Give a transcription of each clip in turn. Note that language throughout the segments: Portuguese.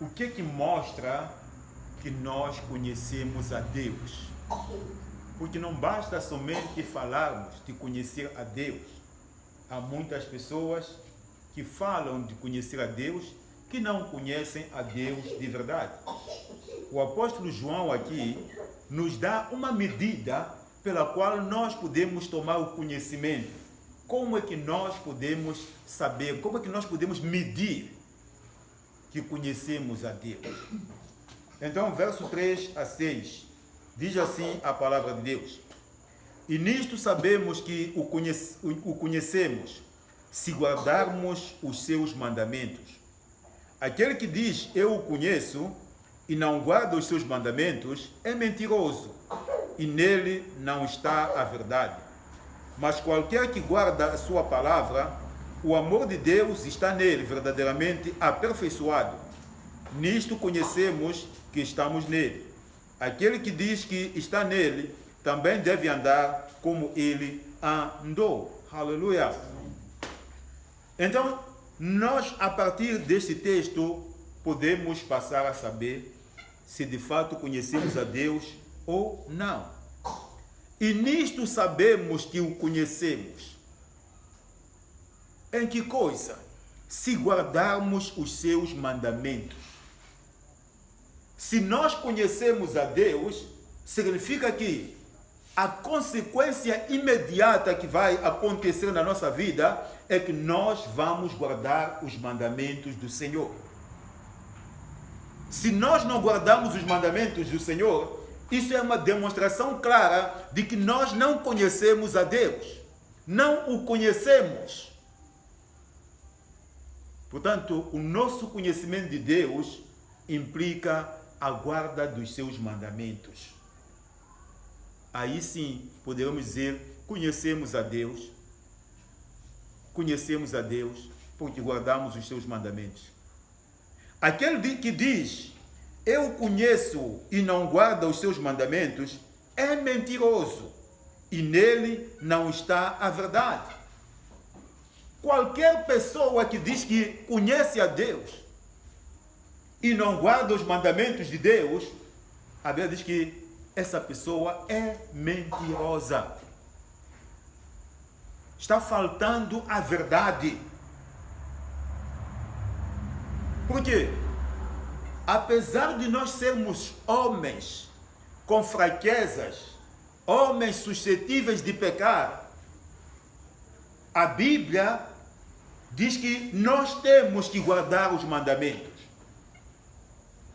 O que mostra que nós conhecemos a Deus? Porque não basta somente falarmos de conhecer a Deus. Há muitas pessoas que falam de conhecer a Deus que não conhecem a Deus de verdade. O apóstolo João aqui nos dá uma medida pela qual nós podemos tomar o conhecimento. Como é que nós podemos saber, como é que nós podemos medir que conhecemos a Deus? Então, verso 3 a 6, diz assim a palavra de Deus: E nisto sabemos que o conhecemos, se guardarmos os seus mandamentos. Aquele que diz, eu o conheço, e não guarda os seus mandamentos, é mentiroso, e nele não está a verdade. Mas qualquer que guarda a sua palavra, o amor de Deus está nele, verdadeiramente aperfeiçoado. Nisto conhecemos que estamos nele. Aquele que diz que está nele, também deve andar como ele andou. Aleluia! Então, nós, a partir deste texto, podemos passar a saber se de fato conhecemos a Deus ou não. E nisto sabemos que o conhecemos. Em que coisa? Se guardarmos os seus mandamentos. Se nós conhecemos a Deus, significa que a consequência imediata que vai acontecer na nossa vida é que nós vamos guardar os mandamentos do Senhor. Se nós não guardamos os mandamentos do Senhor, isso é uma demonstração clara de que nós não conhecemos a Deus. Não o conhecemos. Portanto, o nosso conhecimento de Deus implica a guarda dos seus mandamentos. Aí sim poderemos dizer, conhecemos a Deus porque guardamos os seus mandamentos. Aquele que diz, eu conheço e não guarda os seus mandamentos, é mentiroso, e nele não está a verdade. Qualquer pessoa que diz que conhece a Deus e não guarda os mandamentos de Deus, a Bíblia diz que essa pessoa é mentirosa. Está faltando a verdade. Por quê? Apesar de nós sermos homens com fraquezas, homens suscetíveis de pecar, a Bíblia diz que nós temos que guardar os mandamentos.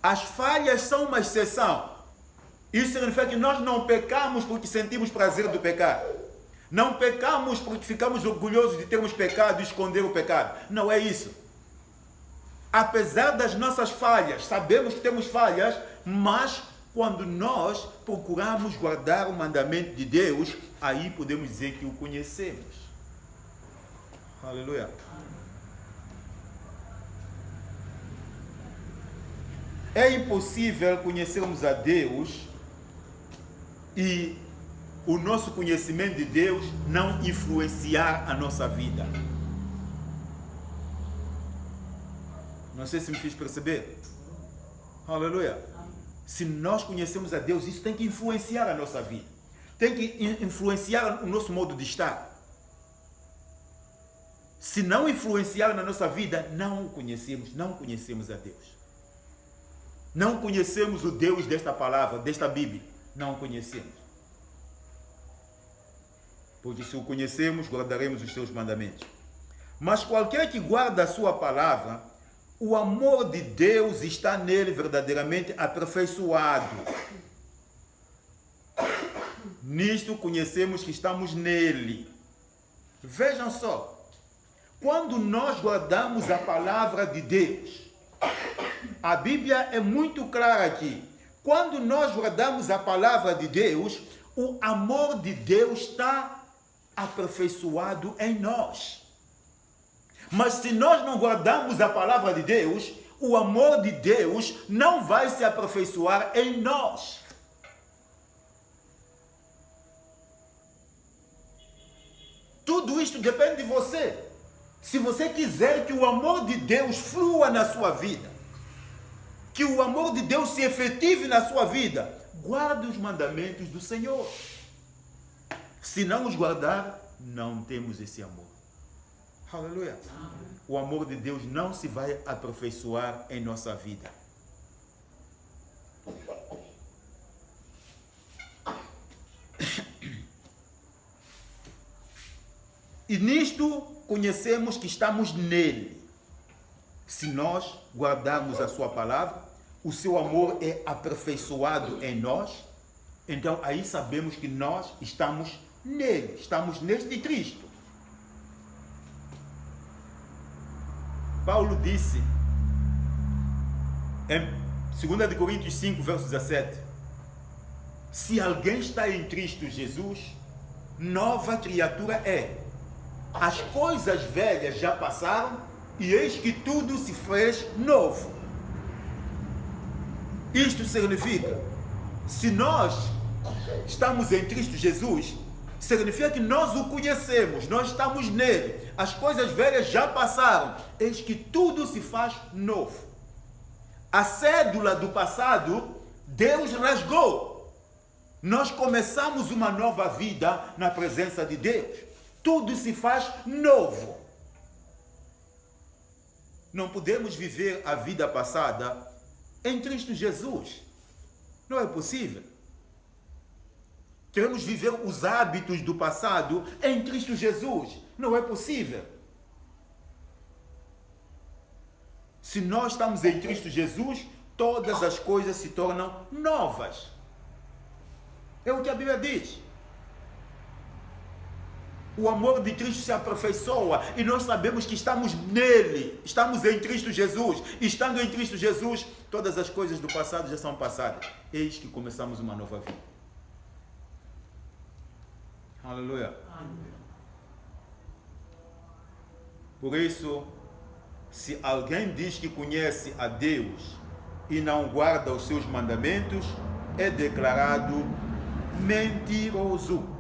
As falhas são uma exceção. Isso significa que nós não pecamos porque sentimos prazer do pecar. Não pecamos porque ficamos orgulhosos de termos pecado e esconder o pecado. Não é isso. Apesar das nossas falhas, sabemos que temos falhas, mas quando nós procuramos guardar o mandamento de Deus, aí podemos dizer que o conhecemos. Aleluia. É impossível conhecermos a Deus e o nosso conhecimento de Deus não influenciar a nossa vida. Não sei se me fiz perceber. Aleluia. Se nós conhecemos a Deus, isso tem que influenciar a nossa vida. Tem que influenciar o nosso modo de estar. Se não influenciar na nossa vida, não conhecemos a Deus. Não conhecemos o Deus desta palavra, desta Bíblia. Não conhecemos. Porque se o conhecemos, guardaremos os seus mandamentos. Mas qualquer que guarda a sua palavra, o amor de Deus está nele verdadeiramente aperfeiçoado. Nisto conhecemos que estamos nele. Vejam só, quando nós guardamos a palavra de Deus, a Bíblia é muito clara aqui. Quando nós guardamos a palavra de Deus, o amor de Deus está aperfeiçoado em nós. Mas se nós não guardamos a palavra de Deus, o amor de Deus não vai se aperfeiçoar em nós. Tudo isto depende de você. Se você quiser que o amor de Deus flua na sua vida, que o amor de Deus se efetive na sua vida, guarde os mandamentos do Senhor. Se não os guardar, não temos esse amor. Aleluia. O amor de Deus não se vai aperfeiçoar em nossa vida. E nisto conhecemos que estamos nele. Se nós guardarmos a sua palavra, o seu amor é aperfeiçoado em nós, então aí sabemos que nós estamos nele, estamos neste Cristo. Paulo disse em 2 Coríntios 5, verso 17, se alguém está em Cristo Jesus, nova criatura é. As coisas velhas já passaram e eis que tudo se fez novo. Isto significa, se nós estamos em Cristo Jesus, significa que nós o conhecemos, nós estamos nele. As coisas velhas já passaram, eis que tudo se faz novo. A cédula do passado, Deus rasgou. Nós começamos uma nova vida na presença de Deus. Tudo se faz novo. Não podemos viver a vida passada em Cristo Jesus. Não é possível. Queremos viver os hábitos do passado em Cristo Jesus. Não é possível. Se nós estamos em Cristo Jesus, todas as coisas se tornam novas. É o que a Bíblia diz. O amor de Cristo se aperfeiçoa e nós sabemos que estamos nele, estamos em Cristo Jesus. Estando em Cristo Jesus, todas as coisas do passado já são passadas. Eis que começamos uma nova vida. Aleluia. Amém. Por isso, se alguém diz que conhece a Deus e não guarda os seus mandamentos, é declarado mentiroso.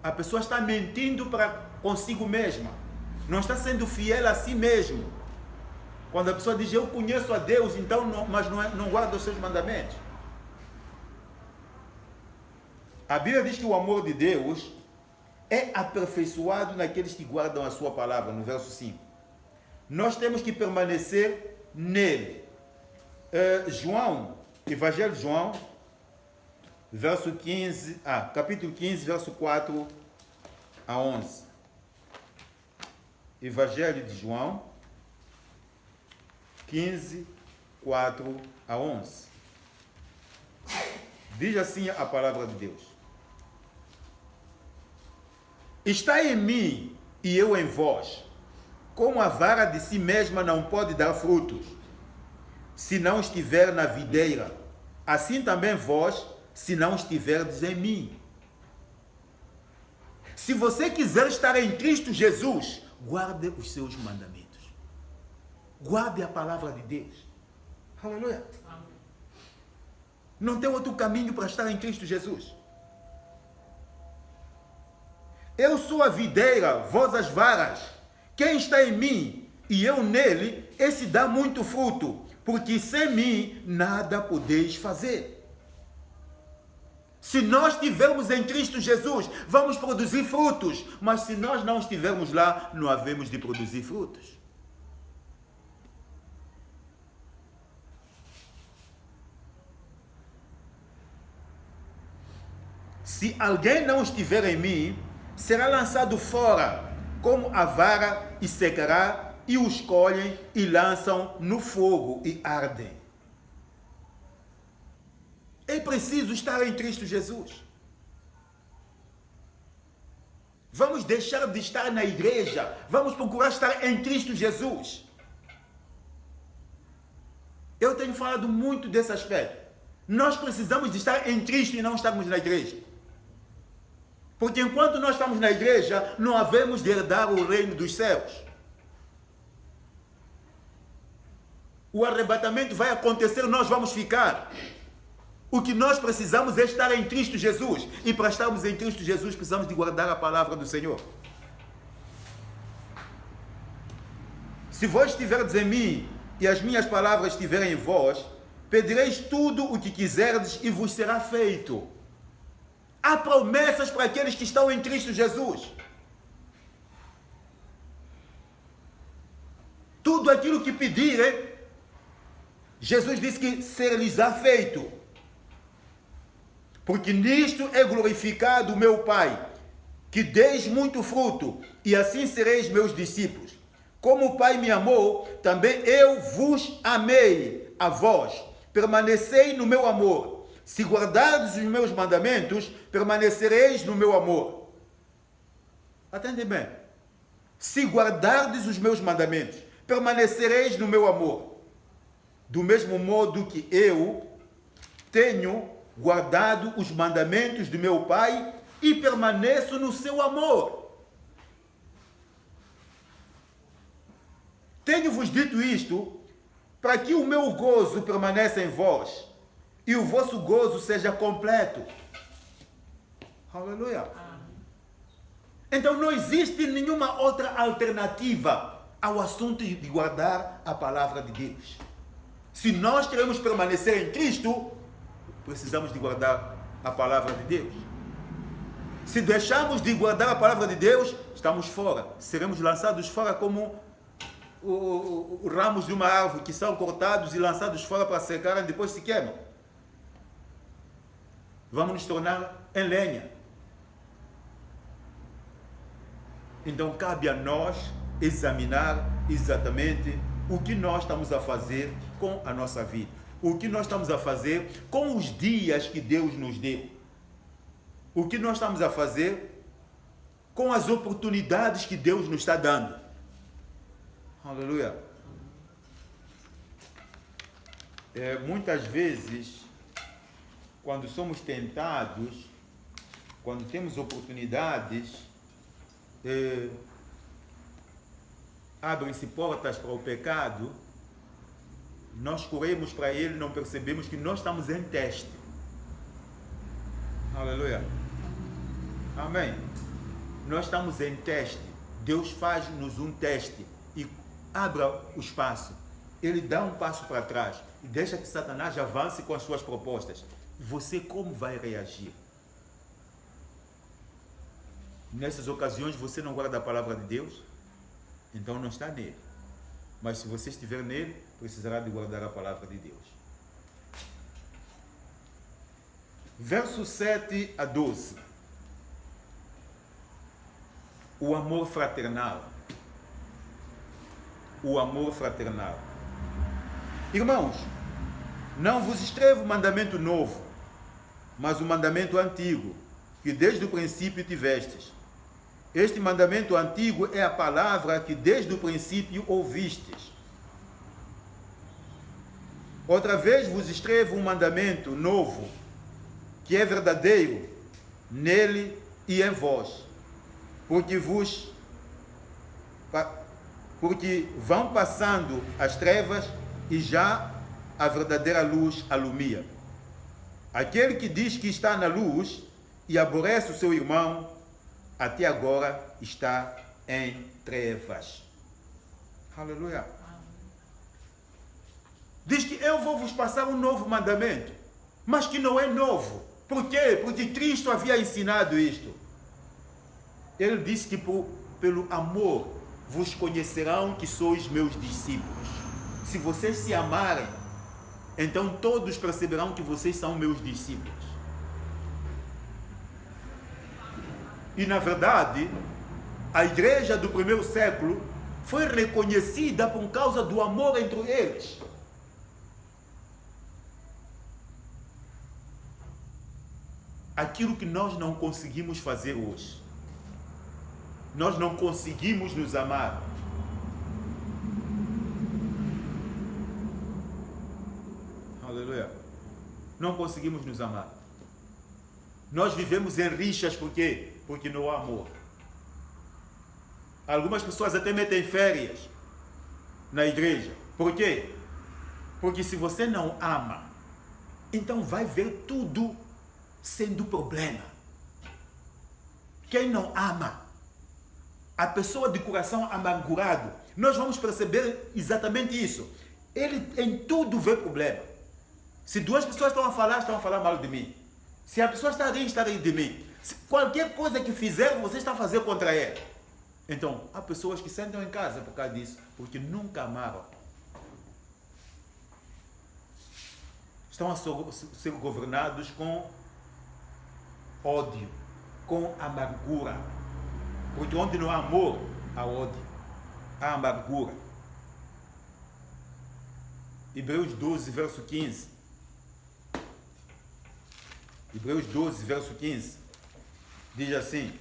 A pessoa está mentindo para consigo mesma. Não está sendo fiel a si mesmo. Quando a pessoa diz, eu conheço a Deus, então mas não guarda os seus mandamentos. A Bíblia diz que o amor de Deus é aperfeiçoado naqueles que guardam a sua palavra, no verso 5. Nós temos que permanecer nele. Evangelho de João, capítulo 15, verso 4 a 11. Evangelho de João, 15, 4 a 11. Diz assim a palavra de Deus. Está em mim e eu em vós, como a vara de si mesma não pode dar frutos, se não estiver na videira, assim também vós, se não estiverdes em mim. Se você quiser estar em Cristo Jesus, guarde os seus mandamentos. Guarde a palavra de Deus. Aleluia. Não tem outro caminho para estar em Cristo Jesus. Eu sou a videira, vós as varas. Quem está em mim e eu nele, esse dá muito fruto, porque sem mim nada podeis fazer. Se nós estivermos em Cristo Jesus, vamos produzir frutos, mas se nós não estivermos lá, não havemos de produzir frutos. Se alguém não estiver em mim, será lançado fora, como a vara, e secará, e os colhem e lançam no fogo e ardem. É preciso estar em Cristo Jesus. Vamos deixar de estar na igreja, vamos procurar estar em Cristo Jesus. Eu tenho falado muito desse aspecto. Nós precisamos de estar em Cristo e não estarmos na igreja. Porque enquanto nós estamos na igreja, não havemos de herdar o reino dos céus. O arrebatamento vai acontecer, nós vamos ficar. O que nós precisamos é estar em Cristo Jesus. E para estarmos em Cristo Jesus, precisamos de guardar a palavra do Senhor. Se vós estiverdes em mim e as minhas palavras estiverem em vós, pedireis tudo o que quiserdes e vos será feito. Há promessas para aqueles que estão em Cristo Jesus. Tudo aquilo que pedirem, Jesus disse que ser-lhes-á feito. Porque nisto é glorificado o meu Pai, que deis muito fruto, e assim sereis meus discípulos. Como o Pai me amou, também eu vos amei a vós. Permanecei no meu amor. Se guardardes os meus mandamentos, permanecereis no meu amor. Atende bem. Se guardardes os meus mandamentos, permanecereis no meu amor. Do mesmo modo que eu tenho guardado os mandamentos de meu Pai e permaneço no seu amor. Tenho-vos dito isto para que o meu gozo permaneça em vós e o vosso gozo seja completo. Aleluia. Então não existe nenhuma outra alternativa ao assunto de guardar a palavra de Deus. Se nós queremos permanecer em Cristo, precisamos de guardar a palavra de Deus. Se deixarmos de guardar a palavra de Deus, estamos fora. Seremos lançados fora como os ramos de uma árvore que são cortados e lançados fora para secarem, depois se queimam. Vamos nos tornar em lenha. Então cabe a nós examinar exatamente o que nós estamos a fazer com a nossa vida. O que nós estamos a fazer com os dias que Deus nos deu. O que nós estamos a fazer com as oportunidades que Deus nos está dando. Aleluia. Muitas vezes, quando somos tentados, quando temos oportunidades, abrem-se portas para o pecado, nós corremos para ele e não percebemos que nós estamos em teste. Aleluia. Amém. Nós estamos em teste. Deus faz-nos um teste e abra o espaço. Ele dá um passo para trás e deixa que Satanás avance com as suas propostas. Você como vai reagir? Nessas ocasiões você não guarda a palavra de Deus? Então não está nele. Mas se você estiver nele, precisará de guardar a palavra de Deus. Versos 7 a 12. O amor fraternal. O amor fraternal. Irmãos, não vos escrevo mandamento novo, mas o mandamento antigo, que desde o princípio tivestes. Este mandamento antigo é a palavra que desde o princípio ouvistes. Outra vez vos escrevo um mandamento novo, que é verdadeiro nele e em vós, porque vão passando as trevas e já a verdadeira luz alumia. Aquele que diz que está na luz e aborrece o seu irmão, até agora está em trevas. Aleluia. Diz que eu vou vos passar um novo mandamento, mas que não é novo. Por quê? Porque Cristo havia ensinado isto. Ele disse que pelo amor vos conhecerão que sois meus discípulos. Se vocês se amarem, então todos perceberão que vocês são meus discípulos. E na verdade, a igreja do primeiro século foi reconhecida por causa do amor entre eles. Aquilo que nós não conseguimos fazer hoje. Nós não conseguimos nos amar. Aleluia. Não conseguimos nos amar. Nós vivemos em rixas por quê? Porque não há amor. Algumas pessoas até metem férias na igreja. Por quê? Porque se você não ama, Então vai ver tudo sendo problema. Quem não ama, a pessoa de coração amargurado, nós vamos perceber exatamente isso. Ele em tudo vê problema. Se duas pessoas estão a falar mal de mim. Se a pessoa está a rir de mim. Se qualquer coisa que fizer, você está a fazer contra ele. Então, há pessoas que sentam em casa por causa disso, porque nunca amaram. Estão a ser governados com ódio, com amargura. Porque onde não há amor, há ódio, há amargura. Hebreus 12, verso 15. Hebreus 12, verso 15. Diz assim: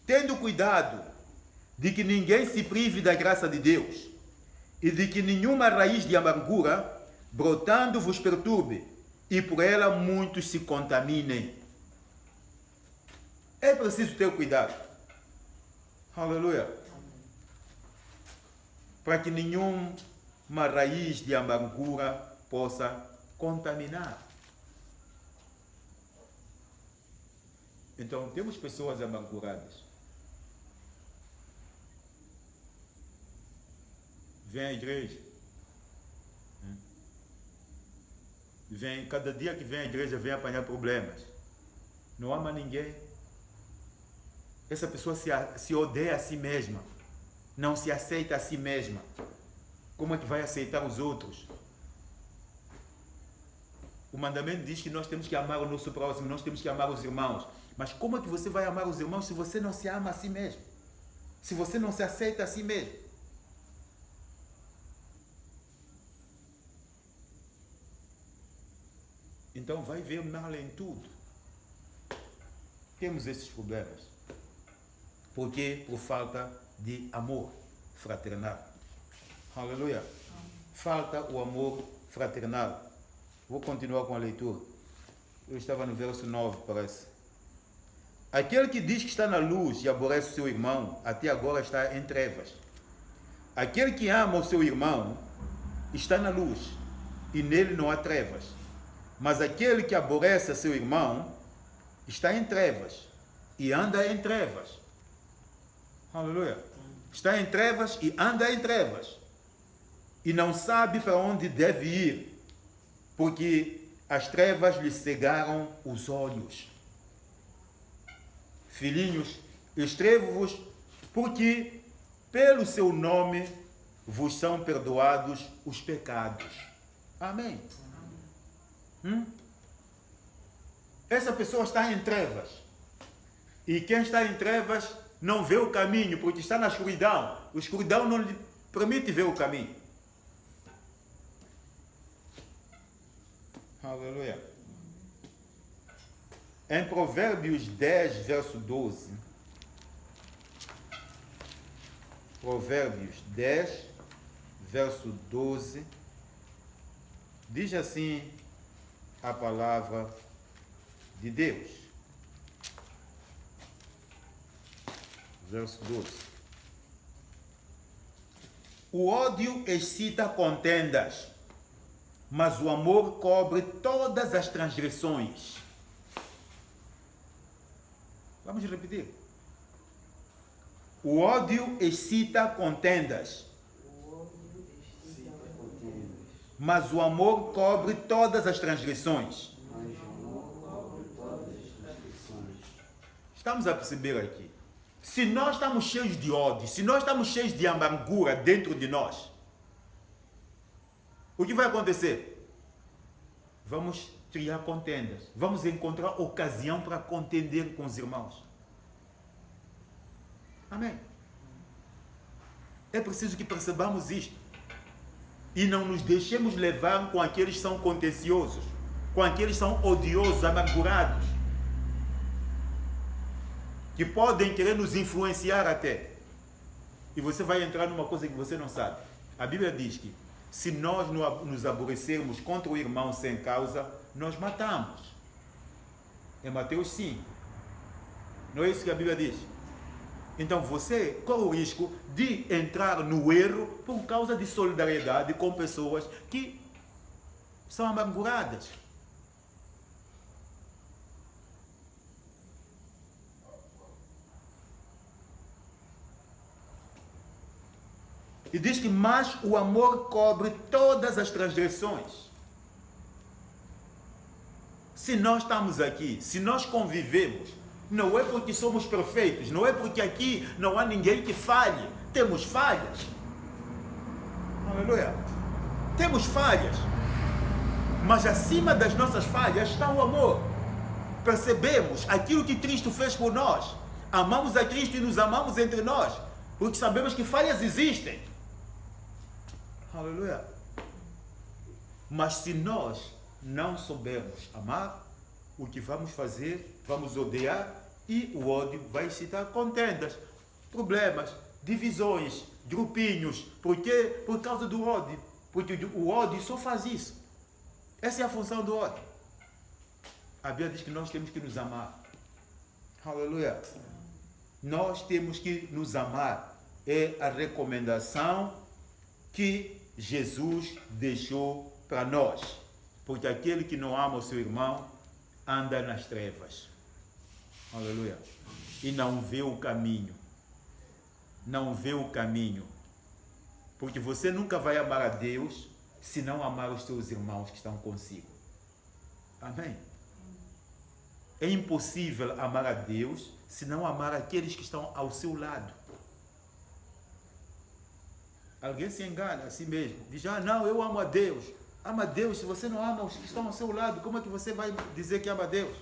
tendo cuidado de que ninguém se prive da graça de Deus, e de que nenhuma raiz de amargura brotando vos perturbe, e por ela muitos se contaminem. É preciso ter cuidado. Aleluia. Para que nenhuma raiz de amargura possa contaminar. Então, temos pessoas amarguradas. Vem à igreja. Cada dia que vem à igreja, vem apanhar problemas. Não ama ninguém. Essa pessoa se odeia a si mesma. Não se aceita a si mesma. Como é que vai aceitar os outros? O mandamento diz que nós temos que amar o nosso próximo, nós temos que amar os irmãos. Mas como é que você vai amar os irmãos se você não se ama a si mesmo? Se você não se aceita a si mesmo? Então vai ver mal em tudo. Temos esses problemas. Por quê? Por falta de amor fraternal. Aleluia. Falta o amor fraternal. Vou continuar com a leitura. Eu estava no verso 9, parece. Aquele que diz que está na luz e aborrece o seu irmão, até agora está em trevas. Aquele que ama o seu irmão está na luz, e nele não há trevas. Mas aquele que aborrece a seu irmão está em trevas, e anda em trevas. Aleluia. Está em trevas e anda em trevas. E não sabe para onde deve ir, porque as trevas lhe cegaram os olhos. Filhinhos, escrevo-vos porque pelo seu nome vos são perdoados os pecados. Amém. Essa pessoa está em trevas. E quem está em trevas não vê o caminho, porque está na escuridão. A escuridão não lhe permite ver o caminho. Aleluia. Em Provérbios 10, verso 12. Provérbios 10, verso 12. Diz assim a palavra de Deus. Verso 12. O ódio excita contendas, mas o amor cobre todas as transgressões. Vamos repetir. O ódio excita contendas, mas o amor cobre todas as transgressões. Estamos a perceber aqui. Se nós estamos cheios de ódio, se nós estamos cheios de amargura dentro de nós, o que vai acontecer? Vamos criar contendas. Vamos encontrar ocasião para contender com os irmãos. Amém. É preciso que percebamos isto. E não nos deixemos levar com aqueles que são contenciosos, com aqueles que são odiosos, amargurados, que podem querer nos influenciar até. E você vai entrar numa coisa que você não sabe. A Bíblia diz que se nós nos aborrecermos contra o irmão sem causa, nós matamos. É Mateus 5. Não é isso que a Bíblia diz? Então você corre o risco de entrar no erro por causa de solidariedade com pessoas que são amarguradas. E diz que mas o amor cobre todas as transgressões. Se nós estamos aqui, se nós convivemos, não é porque somos perfeitos, não é porque aqui não há ninguém que falhe. Temos falhas. Aleluia. Temos falhas. Mas acima das nossas falhas está o amor. Percebemos aquilo que Cristo fez por nós. Amamos a Cristo e nos amamos entre nós. Porque sabemos que falhas existem. Aleluia. Mas se nós não soubermos amar, o que vamos fazer? Vamos odiar e o ódio vai excitar contendas, problemas, divisões, grupinhos. Por quê? Por causa do ódio. Porque o ódio só faz isso. Essa é a função do ódio. A Bíblia diz que nós temos que nos amar. Aleluia. Nós temos que nos amar. É a recomendação que Jesus deixou para nós. Porque aquele que não ama o seu irmão anda nas trevas. Aleluia. E não vê o caminho. Não vê o caminho. Porque você nunca vai amar a Deus se não amar os seus irmãos que estão consigo. Amém? É impossível amar a Deus se não amar aqueles que estão ao seu lado. Alguém se engana a si mesmo. Diz, não, eu amo a Deus. Ama a Deus, se você não ama os que estão ao seu lado, como é que você vai dizer que ama a Deus?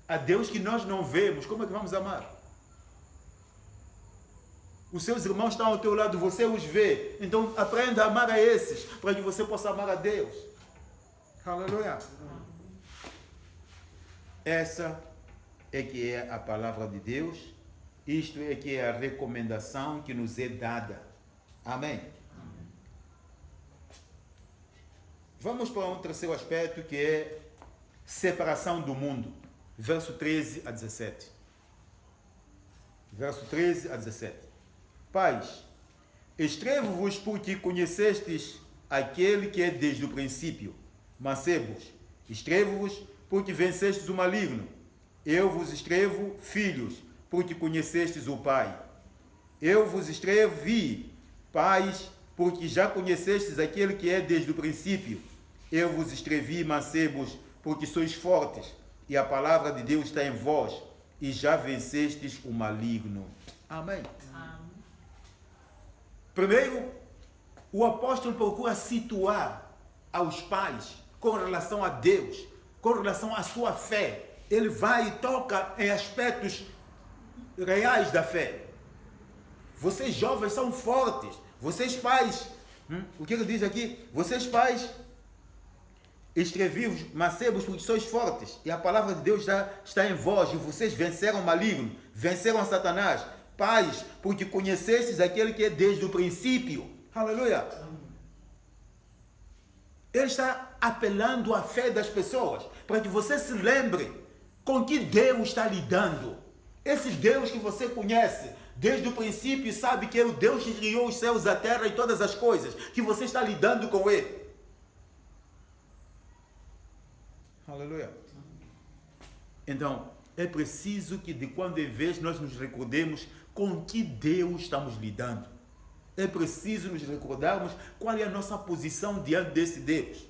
A Deus que nós não vemos, como é que vamos amar? Os seus irmãos estão ao teu lado, você os vê. Então aprenda a amar a esses, para que você possa amar a Deus. Aleluia. Essa é que é a palavra de Deus. Isto é que é a recomendação que nos é dada. Amém? Vamos para um terceiro aspecto, que é separação do mundo. Verso 13 a 17. Verso 13 a 17. Pais, escrevo-vos porque conhecestes aquele que é desde o princípio. Mancebos, escrevo-vos porque vencestes o maligno. Eu vos escrevo, filhos, porque conhecestes o Pai. Eu vos escrevi, pais, porque já conhecestes aquele que é desde o princípio. Eu vos escrevi, mancebos, porque sois fortes, e a palavra de Deus está em vós, e já vencestes o maligno. Amém. Amém. Primeiro, o apóstolo procura situar aos pais com relação a Deus, com relação à sua fé. Ele vai e toca em aspectos reais da fé. Vocês jovens são fortes. Vocês pais, o que ele diz aqui? Vocês pais, escrevi-vos, mancebos, porque sois fortes. E a palavra de Deus está em vós. E vocês venceram o maligno, venceram a Satanás. Pais, porque conhecestes aquele que é desde o princípio. Aleluia. Ele está apelando à fé das pessoas, para que você se lembre com que Deus está lidando. Esse Deus que você conhece desde o princípio e sabe que é o Deus que criou os céus, a terra e todas as coisas, que você está lidando com Ele. Aleluia. Então, é preciso que de quando em vez nós nos recordemos com que Deus estamos lidando. É preciso nos recordarmos qual é a nossa posição diante desse Deus,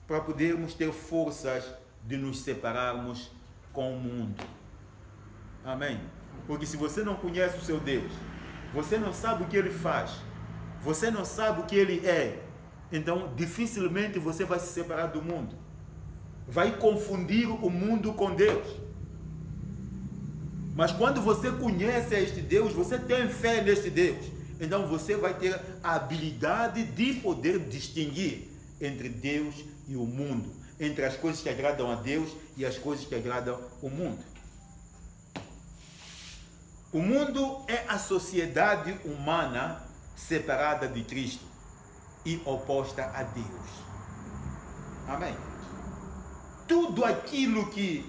para podermos ter forças de nos separarmos com o mundo. Amém? Porque se você não conhece o seu Deus, você não sabe o que Ele faz, você não sabe o que Ele é, então dificilmente você vai se separar do mundo. Vai confundir o mundo com Deus. Mas quando você conhece este Deus, você tem fé neste Deus, então você vai ter a habilidade de poder distinguir entre Deus e o mundo, entre as coisas que agradam a Deus e as coisas que agradam o mundo. O mundo é a sociedade humana separada de Cristo e oposta a Deus. Amém? Tudo aquilo que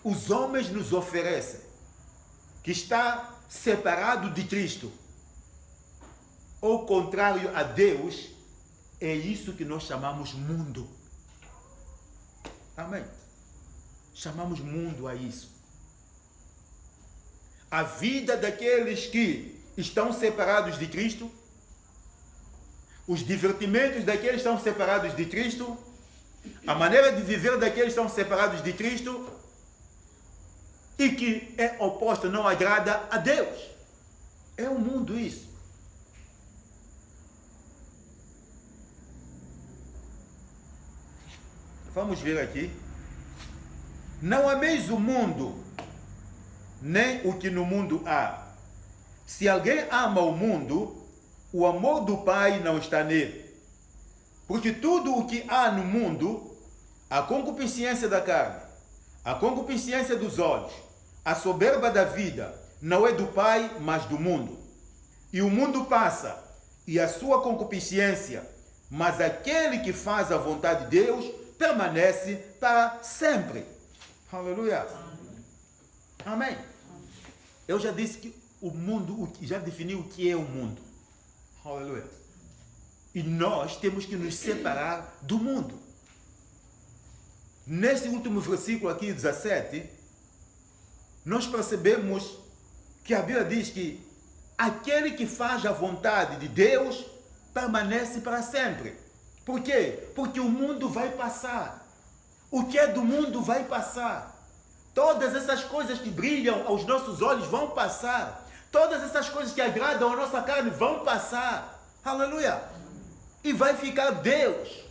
os homens nos oferecem, que está separado de Cristo, ou contrário a Deus, é isso que nós chamamos mundo. Amém? Chamamos mundo a isso. A vida daqueles que estão separados de Cristo, os divertimentos daqueles que estão separados de Cristo, a maneira de viver daqueles que estão separados de Cristo e que é oposta, não agrada a Deus. É o mundo isso. Vamos ver aqui. Não ameis o mundo, nem o que no mundo há. Se alguém ama o mundo, o amor do Pai não está nele. Porque tudo o que há no mundo, a concupiscência da carne, a concupiscência dos olhos, a soberba da vida, não é do Pai, mas do mundo. E o mundo passa, e a sua concupiscência, mas aquele que faz a vontade de Deus permanece para sempre. Aleluia. Amém. Eu já disse que o mundo, já defini o que é o mundo. Aleluia. E nós temos que nos separar do mundo. Nesse último versículo aqui, 17, nós percebemos que a Bíblia diz que aquele que faz a vontade de Deus permanece para sempre. Por quê? Porque o mundo vai passar. O que é do mundo vai passar. Todas essas coisas que brilham aos nossos olhos vão passar. Todas essas coisas que agradam a nossa carne vão passar. Aleluia. E vai ficar Deus.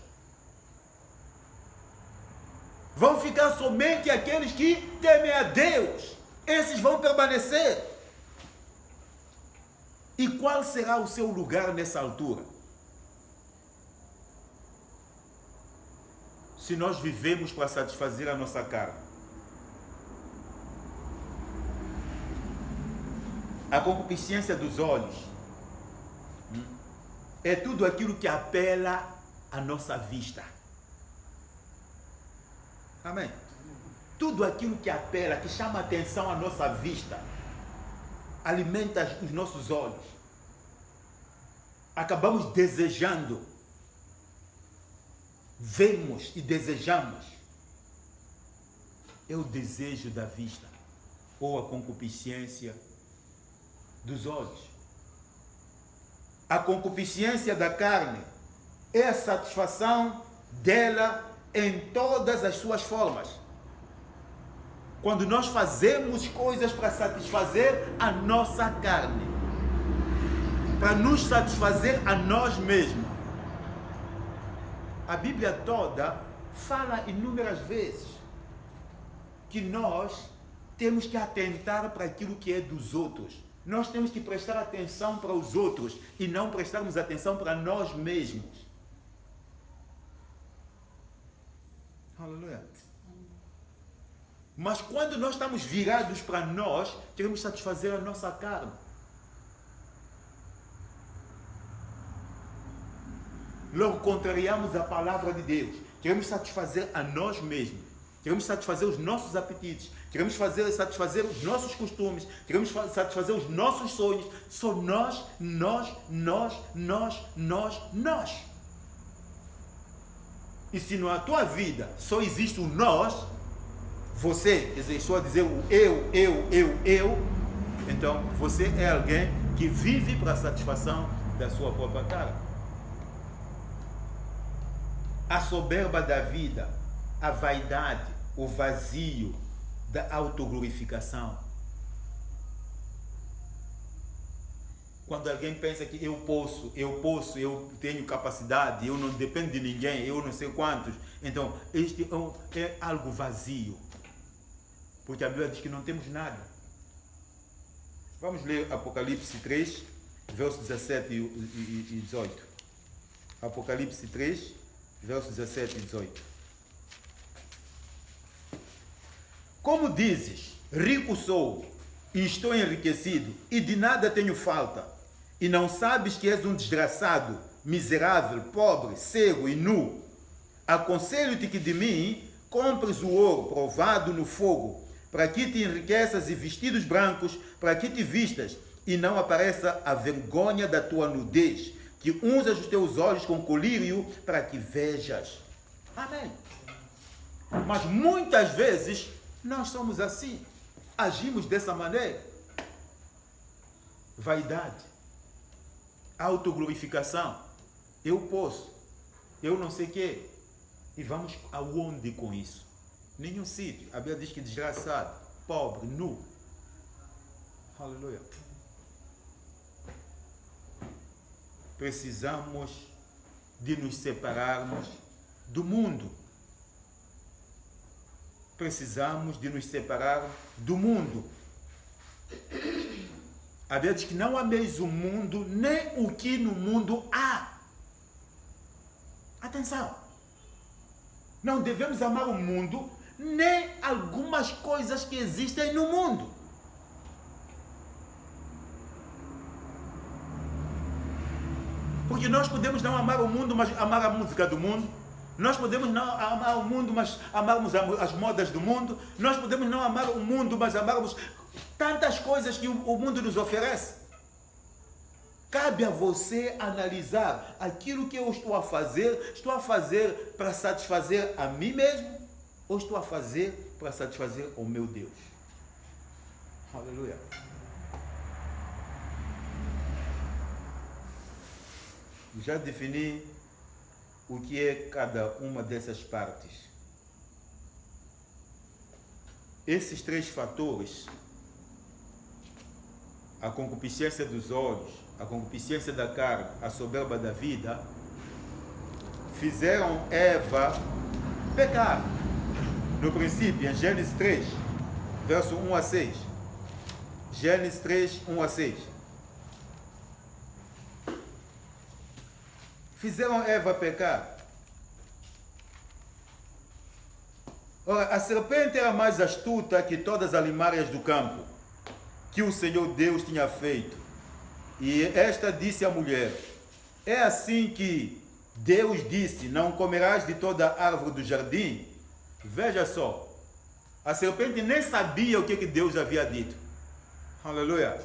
Vão ficar somente aqueles que temem a Deus. Esses vão permanecer. E qual será o seu lugar nessa altura? Se nós vivemos para satisfazer a nossa carne. A concupiscência dos olhos é tudo aquilo que apela à nossa vista. Amém? Tudo aquilo que apela, que chama a atenção à nossa vista, alimenta os nossos olhos. Acabamos desejando. Vemos e desejamos. É o desejo da vista ou a concupiscência dos olhos. A concupiscência da carne é a satisfação dela em todas as suas formas. Quando nós fazemos coisas para satisfazer a nossa carne, para nos satisfazer a nós mesmos. A Bíblia toda fala inúmeras vezes que nós temos que atentar para aquilo que é dos outros. Nós temos que prestar atenção para os outros e não prestarmos atenção para nós mesmos. Aleluia. Mas quando nós estamos virados para nós, queremos satisfazer a nossa carne. Logo contrariamos a palavra de Deus. Queremos satisfazer a nós mesmos. Queremos satisfazer os nossos apetites. Queremos satisfazer os nossos costumes. Queremos satisfazer os nossos sonhos. Só nós. E se na tua vida só existe o nós, você, só dizer o eu, então você é alguém que vive para a satisfação da sua própria carne. A soberba da vida, a vaidade, o vazio da autoglorificação. Quando alguém pensa que eu posso, eu tenho capacidade, eu não dependo de ninguém, eu não sei quantos, então este é algo vazio. Porque a Bíblia diz que não temos nada. Vamos ler Apocalipse 3, versos 17 e 18. Apocalipse 3, versos 17 e 18. Como dizes, rico sou, e estou enriquecido, e de nada tenho falta, e não sabes que és um desgraçado, miserável, pobre, cego e nu. Aconselho-te que de mim compres o ouro provado no fogo, para que te enriqueças, e vestidos brancos, para que te vistas, e não apareça a vergonha da tua nudez, que unjas os teus olhos com colírio para que vejas. Amém. Mas muitas vezes nós somos assim, agimos dessa maneira. Vaidade, autoglorificação, eu posso, eu não sei o quê. E vamos aonde com isso? Nenhum sítio. A Bíblia diz que desgraçado, pobre, nu. Aleluia. Precisamos de nos separarmos do mundo. Precisamos de nos separar do mundo. A Bíblia diz que não ameis o mundo, nem o que no mundo há. Atenção! Não devemos amar o mundo, nem algumas coisas que existem no mundo. Porque nós podemos não amar o mundo, mas amar a música do mundo. Nós podemos não amar o mundo, mas amarmos as modas do mundo. Nós podemos não amar o mundo, mas amarmos tantas coisas que o mundo nos oferece. Cabe a você analisar aquilo que eu estou a fazer para satisfazer a mim mesmo, ou estou a fazer para satisfazer o meu Deus? Aleluia. Já defini o que é cada uma dessas partes. Esses três fatores, a concupiscência dos olhos, a concupiscência da carne, a soberba da vida, fizeram Eva pecar. No princípio, em Gênesis 3, verso 1 a 6. Gênesis 3, 1 a 6. Fizeram Eva pecar. Ora, a serpente era mais astuta que todas as alimárias do campo que o Senhor Deus tinha feito. E esta disse à mulher: é assim que Deus disse, não comerás de toda árvore do jardim? Veja só, a serpente nem sabia o que Deus havia dito. Aleluia.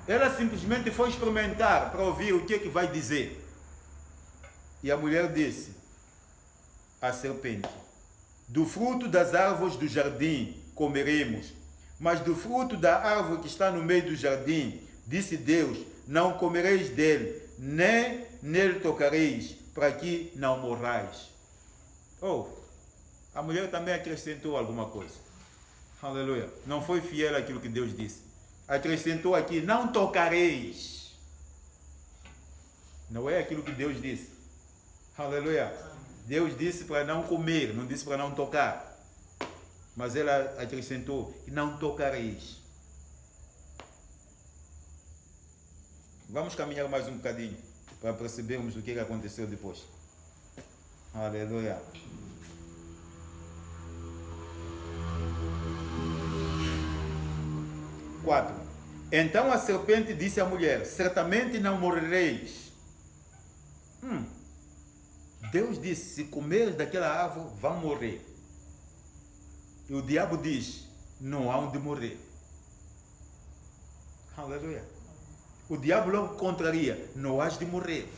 Ela simplesmente foi experimentar para ouvir o que vai dizer. E a mulher disse à serpente: do fruto das árvores do jardim comeremos, mas do fruto da árvore que está no meio do jardim, disse Deus, não comereis dele, nem nele tocareis, para que não morrais. Oh, a mulher também acrescentou alguma coisa. Aleluia. Não foi fiel àquilo que Deus disse. Acrescentou aqui, não tocareis. Não é aquilo que Deus disse. Aleluia. Deus disse para não comer, não disse para não tocar. Mas ela acrescentou, não tocareis. Vamos caminhar mais um bocadinho para percebermos o que aconteceu depois. Aleluia. Quatro. Então a serpente disse à mulher: certamente não morrereis. Deus disse: se comeres daquela árvore, vão morrer. E o diabo diz: não há onde morrer. Aleluia. O diabo logo contraria: não has de morrer.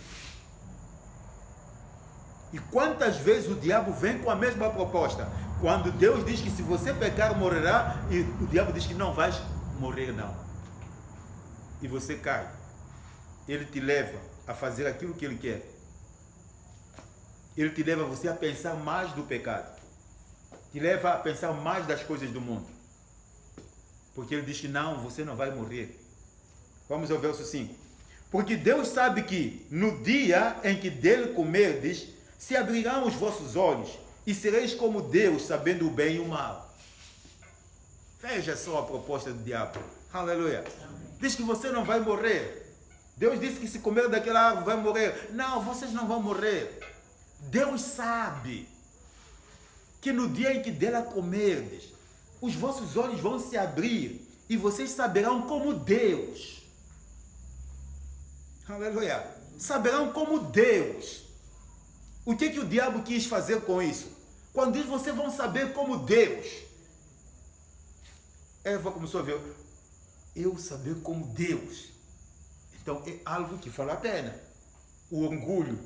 E quantas vezes o diabo vem com a mesma proposta? Quando Deus diz que se você pecar, morrerá, e o diabo diz que não vais morrer não. E você cai. Ele te leva a fazer aquilo que ele quer. Ele te leva você a pensar mais do pecado. Te leva a pensar mais das coisas do mundo. Porque ele diz que não, você não vai morrer. Vamos ao verso 5. Porque Deus sabe que no dia em que dele comerdes, se abrirão os vossos olhos e sereis como Deus, sabendo o bem e o mal. Veja só a proposta do diabo. Aleluia. Diz que você não vai morrer. Deus disse que se comer daquela árvore vai morrer. Não, vocês não vão morrer. Deus sabe que no dia em que dela comerdes, os vossos olhos vão se abrir e vocês saberão como Deus. Aleluia. Saberão como Deus. O que o diabo quis fazer com isso? Quando diz vocês vão saber como Deus. Eva começou a ver. eu saber como Deus. Então é algo que vale a pena. O orgulho,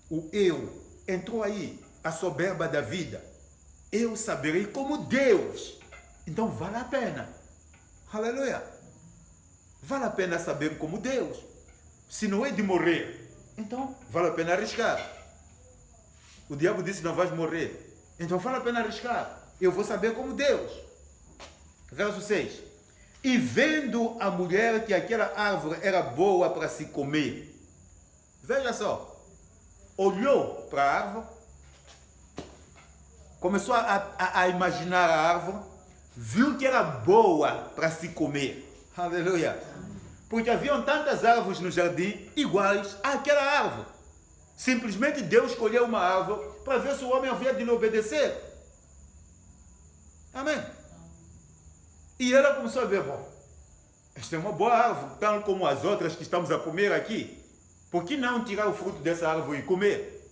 o eu, entrou aí, a soberba da vida. Eu saberei como Deus. Então vale a pena. Aleluia. Vale a pena saber como Deus. Se não é de morrer, então vale a pena arriscar. O diabo disse: não vais morrer. Então vale a pena arriscar. Eu vou saber como Deus. Verso 6. E vendo a mulher que aquela árvore era boa para se comer. Veja só. Olhou para a árvore. Começou a imaginar a árvore. Viu que era boa para se comer. Aleluia. Porque haviam tantas árvores no jardim iguais àquela árvore. Simplesmente Deus escolheu uma árvore para ver se o homem havia de lhe obedecer. Amém. E ela começou a ver: bom, esta é uma boa árvore, tal como as outras que estamos a comer aqui. Por que não tirar o fruto dessa árvore e comer?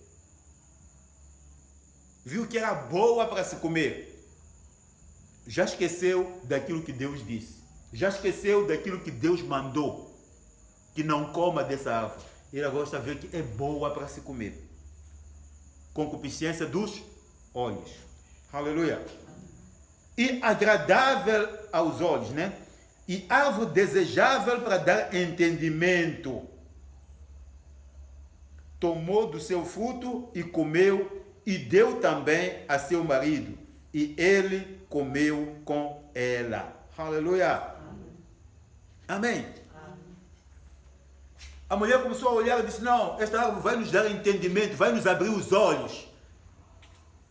Viu que era boa para se comer. Já esqueceu daquilo que Deus disse. Já esqueceu daquilo que Deus mandou. Que não coma dessa árvore. Ele agora está a ver que é boa para se comer. Concupiscência dos olhos. Aleluia. E agradável aos olhos, né? E árvore desejável para dar entendimento. Tomou do seu fruto e comeu, e deu também a seu marido, e ele comeu com ela. Aleluia. Amém. A mulher começou a olhar e disse: não, esta árvore vai nos dar entendimento, vai nos abrir os olhos.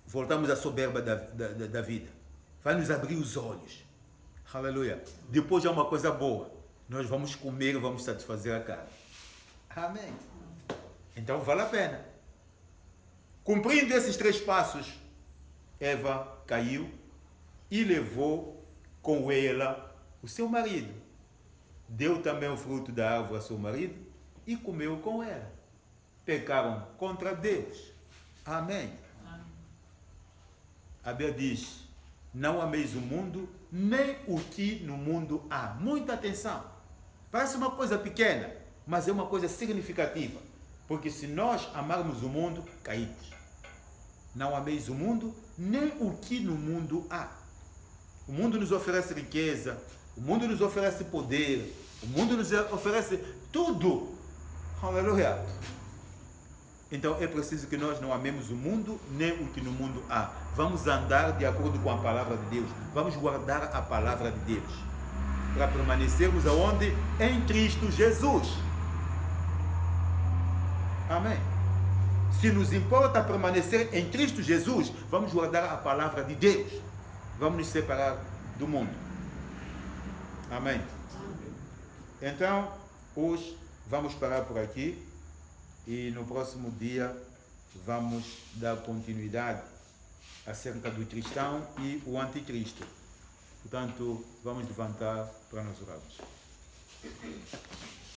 Voltamos à soberba da vida. Vai nos abrir os olhos. Aleluia. Depois já uma coisa boa. Nós vamos comer e vamos satisfazer a carne. Amém. Então vale a pena. Cumprindo esses 3 passos, Eva caiu e levou com ela o seu marido. Deu também o fruto da árvore a seu marido e comeu com ela. Pecaram contra Deus. Amém. A Bíblia diz: não ameis o mundo, nem o que no mundo há. Muita atenção. Parece uma coisa pequena, mas é uma coisa significativa. Porque se nós amarmos o mundo, caímos. Não ameis o mundo, nem o que no mundo há. O mundo nos oferece riqueza, o mundo nos oferece poder, o mundo nos oferece tudo. Aleluia. Então é preciso que nós não amemos o mundo, nem o que no mundo há. Vamos andar de acordo com a palavra de Deus. Vamos guardar a palavra de Deus. Para permanecermos aonde? Em Cristo Jesus. Amém. Se nos importa permanecer em Cristo Jesus, vamos guardar a palavra de Deus. Vamos nos separar do mundo. Amém. Então, hoje vamos parar por aqui e no próximo dia vamos dar continuidade acerca do cristão e o anticristo. Portanto, vamos levantar para nós orarmos.